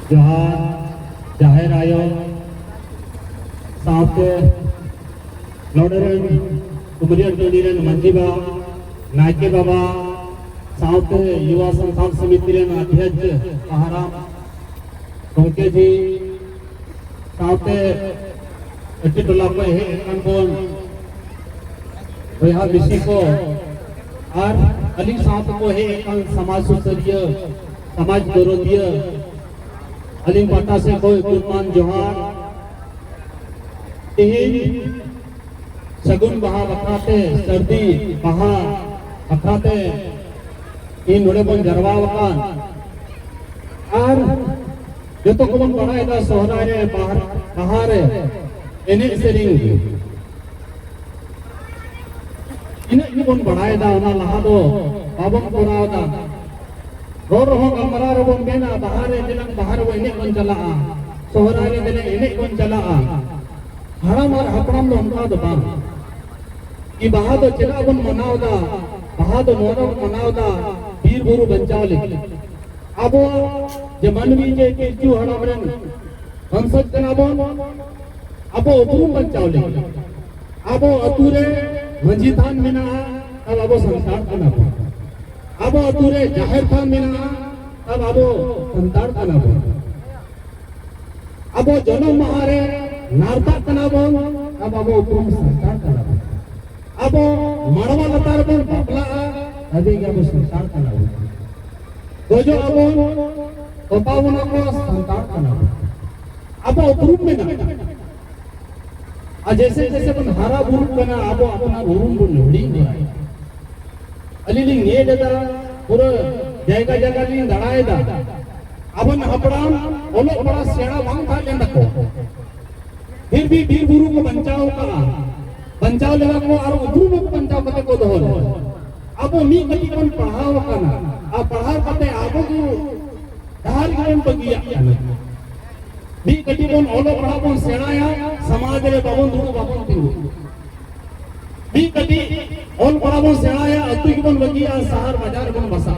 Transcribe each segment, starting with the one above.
जोहार जाहिर आयो सावते नोडरेन कुमरियन टोलीरेन मंजीबा नायके बाबा सावते युवा संस्थान समिति रेन अध्यक्ष आहाराम गोंके जी सावते अट्टी टोला पे हे एकांबोन बया विषय को और अली साथ को है एकां समाज सुसरिय समाज गौरवीय अली पाटा से कोई कुर्बान जोहार तिहिन सगुन बहा बखराते सर्दी बहा बखराते इन नोड़े बन जरवा वकान और जो तो कौन बड़ा इधर सोहरा रे बाहर इन्हें सेरिंग इन्हें बन बड़ा इधर उन्हें लहा दो बाबम पुराव दा रोड हो कमरा रो बन बेना बाहर दिलंग बाहर वो इन्हें बन चला सोहरा रे दिले इन्हें बन चला हराम और हपराम दो उनका दो बाम कि बहा दो चला बन मनाव दा बहा दो मोरम मनाव दा वीर गुरु बचाव ले अब जे मनवी जे के क्यों हराम रे हम सच कनाबोन अब उतरू बचाव ले अब अतुरे मंजीतान मिना अब अब संसार कनाबोन अब अतुरे जाहिर खान मिना अब अब संसार कनाबोन अब जन्म महारे नारता कनाबोन अब अब उतरू संसार कनाबोन अब मड़वा लतार बोन बापला अभी क्या वो संसार कनाबोन तो जो अब opauna को संसार कनाबोन अब उतरू में ना जैसे जैसे अपन हरा बुरुक बना अब अपना बुरुम बुन लोड़ी है अलीलिंग ये जदा पूरा जगह जगह लिंग दड़ाए दा अपन हपड़ाम ओलो बड़ा सेड़ा बांग था लेंदा को फिर भी वीर गुरु को बंचाव लगा को और उधरू में बंचाव करते को दोहल अब मी कटी कौन पढ़ाओ करना अब पढ़ा करते आबो को धार कौन बगिया भी कटी कौन ओलो पढ़ा कौन सेड़ाया समाज रे बाबन दुरु बाबन तिरु भी कटी ओल पढ़ा कौन सेड़ाया अतु की कौन बगिया शहर बाजार कौन बसा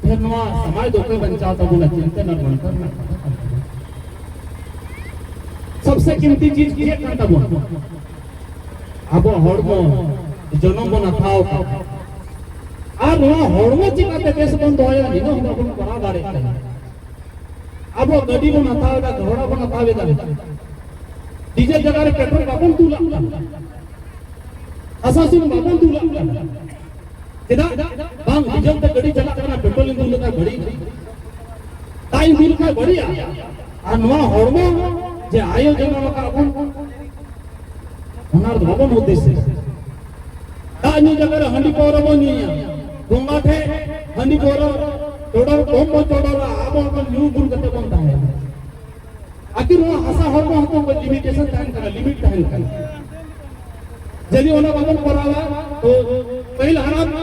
फिर नवा समाज दोके बंचाव तो बोला चिंता न बनकर ना सबसे कीमती चीज की कांटा बोल अब हड़मो जन्म बना थाओ और नवा हड़मो चिकाते बेस बन दोया निनो हम अपन पढ़ा दाड़े अब गड्डी को नथावेदा घोड़ा को नथावेदा डीजल जगह रे पेट्रोल बाबन तुला असासुन बाबन तुला केदा बांग डीजल ते गड्डी चला करना पेट्रोल इन तुला घड़ी टाइम बिल का बढ़िया आ नवा हड़मो जे आयोजन का अपन हनार बाबन उद्देश्य दानी जगह रे हंडी पोरो बनिया गोंगाठे हंडी पोरो तोड़ो कोम तोड़ोला अब अपन न्यू गुरु करते बनता है आखिर वो हसा हर को हमको कोई लिमिटेशन टाइम करा लिमिट टाइम करा यदि उन्हें बाबन करावा तो पहले हराम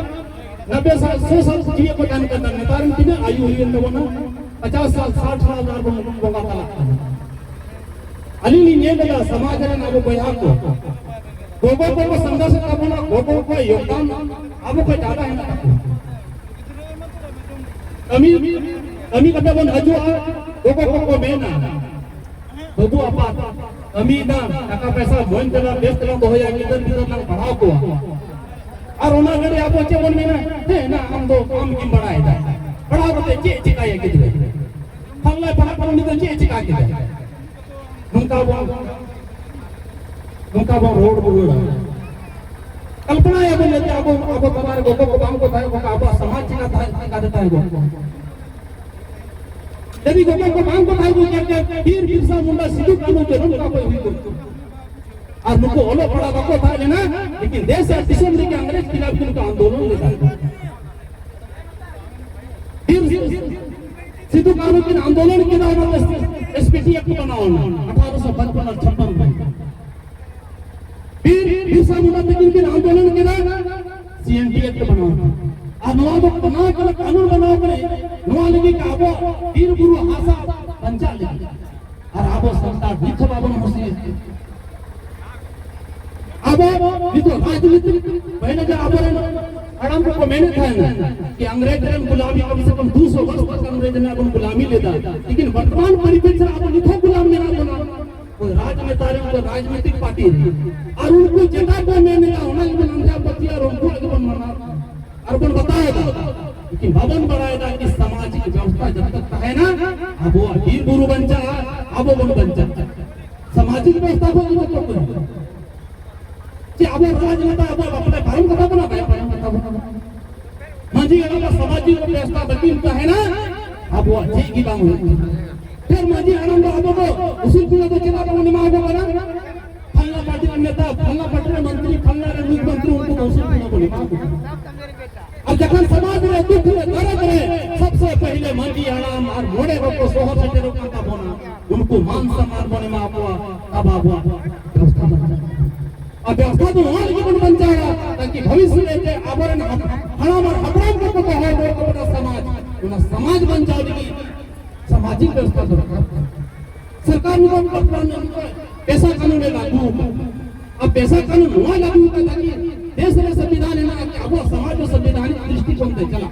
90 साल 100 साल जीए को टाइम करना नेतारन की ना आयु हुई तो वो 50 साल 60 साल हजार को बोगा था अली ने लगा समाज रे ना वो बया को गोगो को संघर्ष का बोला गोगो को योगदान अब को ज्यादा है kami kata bon haju ko mena babu apa kami na taka paisa moin tela best tela doya gidan gidan lang padhaw ko ar ona gade apo che bon mena he na am do kam kim bada ida padhaw ko che chikaya gidre phangla padha paron ni che chika gidre nungka bon road buruda कल्पना है बोले कि अब हमारे गोगो को काम को Thai को अब समाज चिना थाई का देता है वो यदि गोगो को काम को थाई को क्या वीर बिरसा मुंडा सिद्धू कानू जरूर का कोई हुई और नुको ओलो पड़ा बको था लेना लेकिन देश और दिशा में के अंग्रेज खिलाफ उनका आंदोलन लेता वीर सिद्धू कानू के आंदोलन के नाम एसपीटी एक्ट बनाओ 1855 और 56 में बिरसा मुंडा के आंदोलन के ना सीएनटी एक्ट बनाओ और नवा बना कर कानून बनाओ करे नवा लगी का अब वीर गुरु हासा पंचा ले और अब संस्था विख बाबन होसी अब ये तो राजनीति पहले जो अब हड़म को मैंने था ना कि अंग्रेज ने गुलामी कम से कम 200 वर्ष तक अंग्रेज ने अपन गुलामी लेता, लेकिन वर्तमान परिप्रेक्ष्य में अपन लिखो गुलाम मेरा बना कोई राजनेता रे को राजनीतिक पार्टी रे और उनको जटा को मैंने का होना कि नंदा बतिया और उनको एकदम मना और अपन बताएगा लेकिन भवन बढ़ाएगा कि सामाजिक व्यवस्था जब तक है ना अब वो वीर गुरु बन जा अब वो बन जा सामाजिक व्यवस्था को तो कि अब राजनेता अब अपने परम कथा बना गया परम कथा बना मांझी का सामाजिक व्यवस्था बल्कि उनका है ना अब वो अच्छी की बात हुई फिर मांझी आनंद अब वो उसी को तो चला तो निमा हो बना फलना पार्टी के नेता फलना पार्टी के मंत्री फलना रे मुख्यमंत्री उनको उसी को निमा अब जखन समाज में दुख में दर्द है सबसे पहले मांझी आराम और मोड़े को सोहर से रोका का बोना उनको मान सम्मान बने में आपवा तब आपवा व्यवस्था बना अब व्यवस्था तो हमारे जीवन बन जाएगा ताकि भविष्य में जे आवरण हराम और हराम को पता है वो अपना समाज बन जाएगी सामाजिक व्यवस्था सरकार ने पैसा कानून लागू अब पैसा कानून हुआ लागू होता ताकि देश में संविधान है ना कि अब समाज में संवैधानिक दृष्टिकोण से चला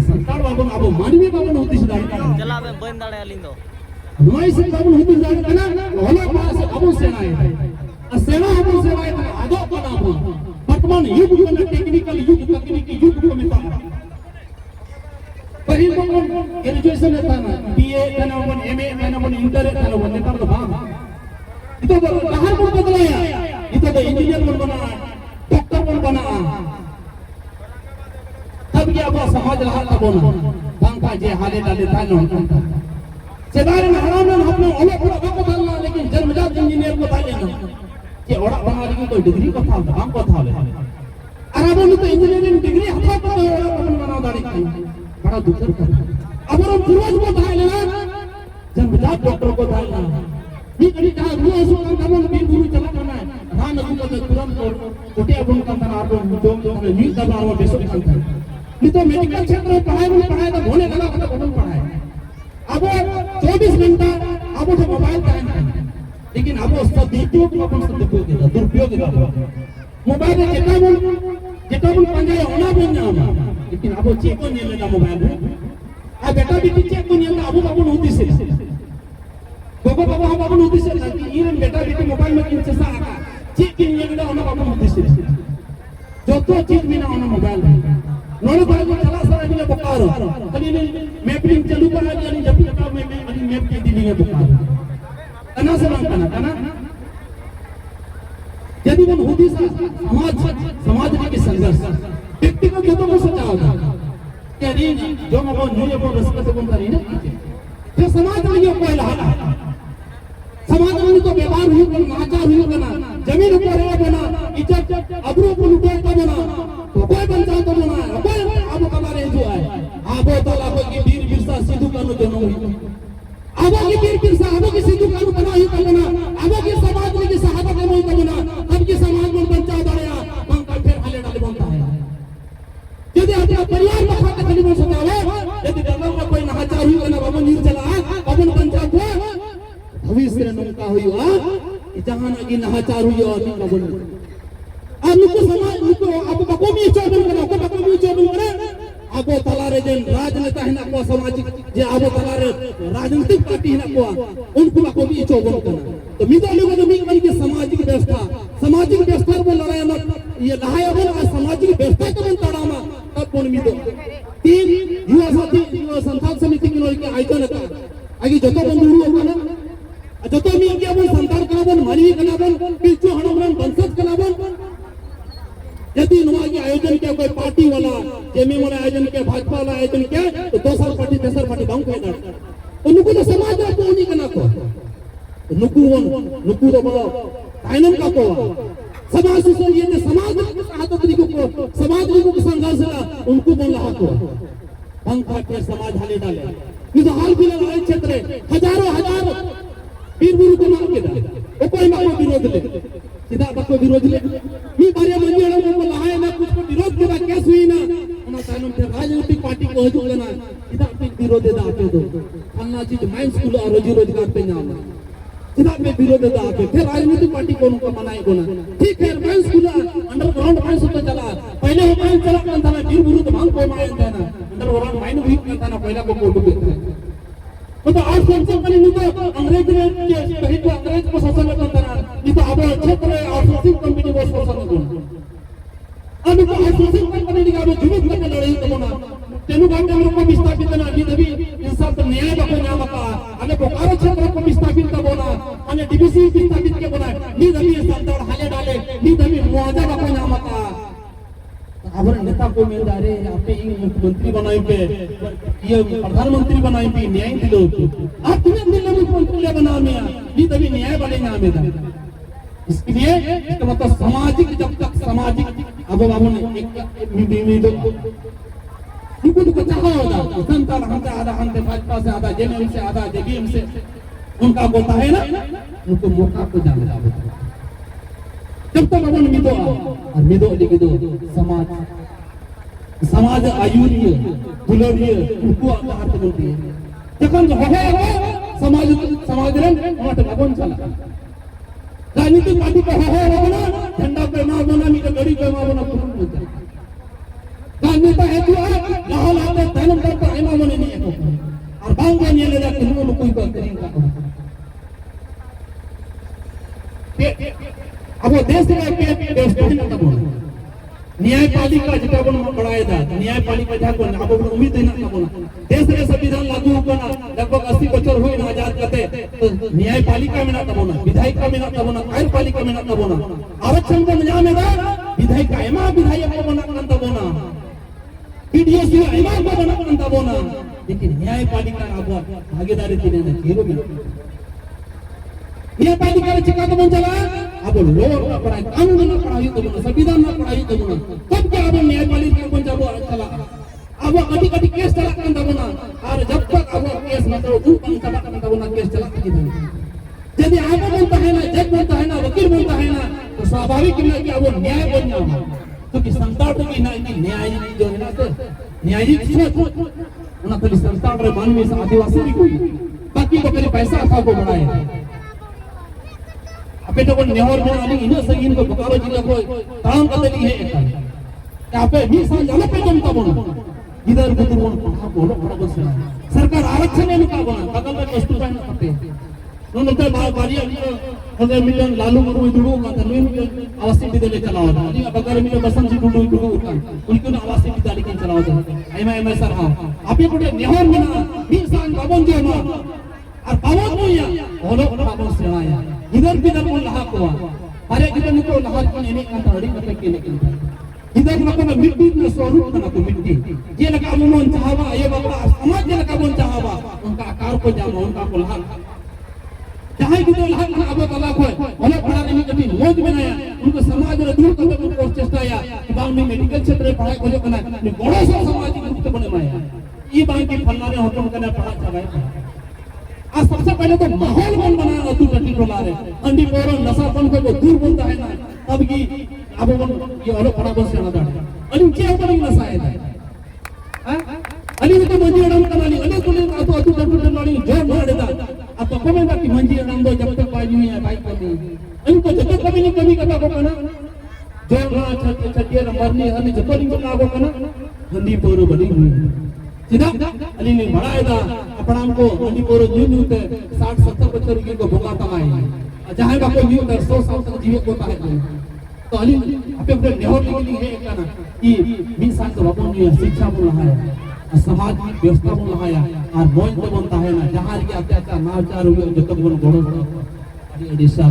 सरकार बाबू अब मानवीय बाबू होती है चला में बंद दाड़े अलिंग दो हमारी से बाबू होती है ना होला पास अब सेना है सेना हम सेवाएं आदो बना हो वर्तमान युग में टेक्निकल युग तकनीकी युग को मिलता है पहले को ग्रेजुएशन था ना बीए था ना वन एमए था ना वन इंटर था ना वन नेता तो हां इतो तो बाहर को बदलाया इतो तो इंजीनियर बन बना डॉक्टर बन बना तब क्या वो समाज रहा था बोना बांका जे हाले डाले था ना सेदार में हराम ने अपने अलग अलग को डालना लेकिन जन्मजात इंजीनियर को डाल लेना कि ओड़ा बना ली कोई डिग्री को था हम को था अरे वो तो इंजीनियरिंग डिग्री हथा तो ओड़ा अपन बना दाड़ी की बड़ा दुख है अब हम पूर्वज को था लेना जन्मजात डॉक्टर को था लेना ये कहीं कहा वो सो काम भी गुरु चला करना है ना न को तुरंत कोटे अपन का था आप जो न्यूज़ का और बेसो का था नहीं तो मेडिकल क्षेत्र में पढ़ाई तो होने लगा तो अपन पढ़ाई अब 24 घंटा अब तो मोबाइल का है लेकिन अब सदुपयोग अपन सदुपयोग है दुरुपयोग है मोबाइल जेटा बन पंजाय होना बन जाना लेकिन अब चेक को नहीं लेना मोबाइल आ बेटा भी चेक को नहीं अब अपन होती से बाबा हम अपन होती से कि इन बेटा भी मोबाइल में किन से आका चेक के नहीं लेना हम अपन होती से जो तो चीज में ना होना मोबाइल नोड़ भाई को चला सारा मिले बुखार कभी मैपिंग चालू करा यानी जब तक मैं मैप के दी है बुखार कना से कना यदि वो होती समाज के संघर्ष व्यक्तिगत जो तो सोचा होगा क्या नहीं जो मैं वो न्यूज़ को रस्ते से बोलता नहीं ना जो समाज में ये कोई लहा समाज में तो व्यवहार हुई बना आचार हुई बना जमीन ऊपर है बना इज्जत अबरू को लुटे का बना तो कोई बनता तो बना कोई अब हमारे जो है आबो तो लाखों की वीर बिरसा सिद्धू कानू दोनों हुई आबो की वीर बिरसा आबो की सिद्धू कानू बना ही का बना आबो की समाज में की सहाबा का मोई का बना तब की समाज में बंचा दड़या पंका फिर हले डाले बनता है यदि अपना परिवार में खाता खाली बन सकता है यदि डरना में कोई नहाचार हुई ना बाबू नीर चला अपन बंचा को भविष्य में नमका हुई आ जहां ना की नहाचार हुई और का बन आ नुको समाज नुको अब बको मी चोबन करा को बको मी चोबन करा आबो तलारे जन राजनेता है ना को सामाजिक जे आबो तलारे राजनीतिक पार्टी है ना को उनको बको मी चोबन करा तो मिदा लोग तो मी बन के सामाजिक व्यवस्था को लड़ाई मत ये लहाया बन सामाजिक व्यवस्था को बन तड़ामा तब कोन मिदो तीन युवा साथी युवा संस्थान समिति के आयोजन था आगे जतो बंधुरु होना जतो मी के बन संतान कलाबन मानवी कलाबन पिलचो हणमरन वंशज कलाबन यदि नुआ के आयोजन किया कोई पार्टी वाला जेमे वाला आयोजन किया भाजपा वाला आयोजन किया तो दोसर पार्टी तेसर पार्टी बांग को ना उनको तो समाज में कोनी कना को नुकु तो बोलो कायनम का को समाज से ये ने समाज के साथ तरीकों को समाज को संघर्ष ला उनको बोल रहा को पंखा के समाज हाले डाले ये तो हाल फिलहाल क्षेत्र हजार वीर गुरु को मार के दा कोई ना कोई विरोध ले सीधा बको विरोध ले मी बारे मंदिर को लहाए ना कुछ को विरोध के बाद केस हुई ना ना कानून के राजनीतिक पार्टी को हजू लेना सीधा विरोध दे दा के दो अन्ना चीज माइंड स्कूल और रोजी रोजगार पे नाम चुनाव में विरोधता आते फिर राजनीतिक पार्टी को उनको मनाए को ना ठीक है माइंस खुला अंडरग्राउंड माइंस होता चला पहले वो माइंस चला करता ना फिर विरुद्ध भांग को माइंस देना अंडरग्राउंड माइंस भी करता ना पहला को कोटू देता तो आज संसद में नहीं तो अंग्रेज ने कहीं तो अंग्रेज को शासन करता ना नहीं तो अब क्षेत्र आउटसोर्सिंग कंपनी को शासन करता अब तो आउटसोर्सिंग कंपनी का जीवित करके लड़ाई तो ना तेनु गांव में को विस्थापित ना नी दबी इंसान तो न्याय बाको न्याय का अने बोकारो क्षेत्र को विस्थापित का बोला अने डीबीसी विस्थापित के बोला नी दबी संताड़ हाले डाले नी दबी मुआवजा बाको न्याय का अबर नेता को मिल जा रे आपे मुख्यमंत्री बनाई पे ये प्रधानमंत्री बनाई पे न्याय दिलो आप तुम्हें दिल्ली मुख्यमंत्री बना मिया नी दबी न्याय वाले नाम है इसके लिए इसका मतलब सामाजिक जब तक सामाजिक अब बाबू ने एक इनको तो चाहा होगा संतान हमसे आधा हमसे भाजपा से आधा जेएमएम से आधा जेबीएम से उनका बोलता है ना उनको मौका को जाने होता जब तक अपन मिदो और मिदो लिख दो समाज आयुर्य दुलर्य उनको हाथ बोलती है जखन समाज रे मत लगन चला राजनीतिक पार्टी को ना झंडा पे मार बना मी गड़ी पे मार बना तुरंत बोलता राजनेता है तो लाहौल आते धर्म करता है ना मने नहीं है और बांग ने ले जाके हम कोई बात नहीं का अब देश में देश में तब न्यायपालिका जितना बन बढ़ाया था न्यायपालिका जहाँ को अब उम्मीद है ना तब देश में संविधान लागू होगा ना लगभग 80 बच्चों हुए ना आजाद करते तो न्यायपालिका में ना तब ना विधायिका में ना तब ना कार्यपालिका में ना तब ना आरक्षण को निजाम में ना विधायिका एमा विधायक को बना तब ना पीडीएस एमा को बना तब ना लेकिन न्यायपालिका अब भागीदारी देने ना जीरो भी न्यायपालिका ने चिका तो बन चला अब लोग ना पढ़ाई कानून ना पढ़ाई तो ना संविधान ना पढ़ाई तो ना तब क्या अब न्यायपालिका बन जाबो चला अब कटी केस चला कर तब ना और जब तक अब केस मतलब तू बन चला कर तब ना केस चला के यदि आप बनता है ना जज बनता है ना वकील बनता है ना तो स्वाभाविक है कि अब न्याय बन जाओ क्योंकि संस्था तो की ना कि न्याय जो है ना तो न्यायिक सोच उना तो संस्था रे मानवी से आदिवासी भी कोई बाकी तो करे पैसा था को बनाए अपे तो नेहर में आनी इन संगीन को बोकारो जिला को काम करते नहीं है क्या पे भी साल जाने पे जमता बोलो इधर उधर बोलो बोलो सरकार आरक्षण ने का बोला बगल में वस्तु पाइन करते नोन तो बारी अगर मिलन लालू को दुडू का तनवीन आवास विद्यालय चलाओ था अभी बगल में बसंत जी दुडू का उनको आवास विद्यालय के चलाओ था एम सर हां आप ये कोटे नेहर में ना 20 साल बाबन जो ना और बाबन को या बोलो बाबन सेनाया इधर भी ना बोल रहा को अरे इधर निको लहर को ने का तड़ी करके के लेकिन इधर ना को मिट्टी में स्वरूप ना को मिट्टी ये लगा मन चाहवा ये बाबा समाज जे लगा मन चाहवा उनका आकार को जामा उनका को लहर चाहे कि तो लहर अब तला को भले पढ़ा नहीं कभी मौज बनाया उनको समाज रे दूर करने को चेष्टा या कि बांग में मेडिकल क्षेत्र में पढ़ाई करे बना बड़ा सा सामाजिक रूप से बने माया ई बांग के फलना रे होटल करने पढ़ा चलाए आज सबसे पहले तो माहौल कौन बनाया तू टट्टी टोला रे अंडी पोरो नशापन को दूर बनता है ना अब की अब ये अलग बड़ा बस ना दा अली क्या बड़ी नशा है अली तो मंजी अडम कनाली अली तो तू टट्टी टोला जो मार देता अब तो कमेगा कि मंजी अडम दो जब तक बाजू है बाइक को अली तो जब कभी नहीं कमी करता को ना जो ना छटिया नंबर नहीं अली जब नहीं को लागो ना हंडी पोरो बड़ी हुई सीधा अली ने बढ़ाएगा अपना हमको मंडी पोरो न्यू ते 60-70 बच्चों की को भोगाता है जहां का कोई न्यू 100 साल तक जीवित होता है तो अली अपने नेहर लिखी है एक ना कि 20 साल के बाबू ने शिक्षा को लगाया समाज व्यवस्था को लगाया और मौज तो बनता है ना जहां के अत्याचार नाचार हुए जो तक बन घोड़ो अली ओडिशा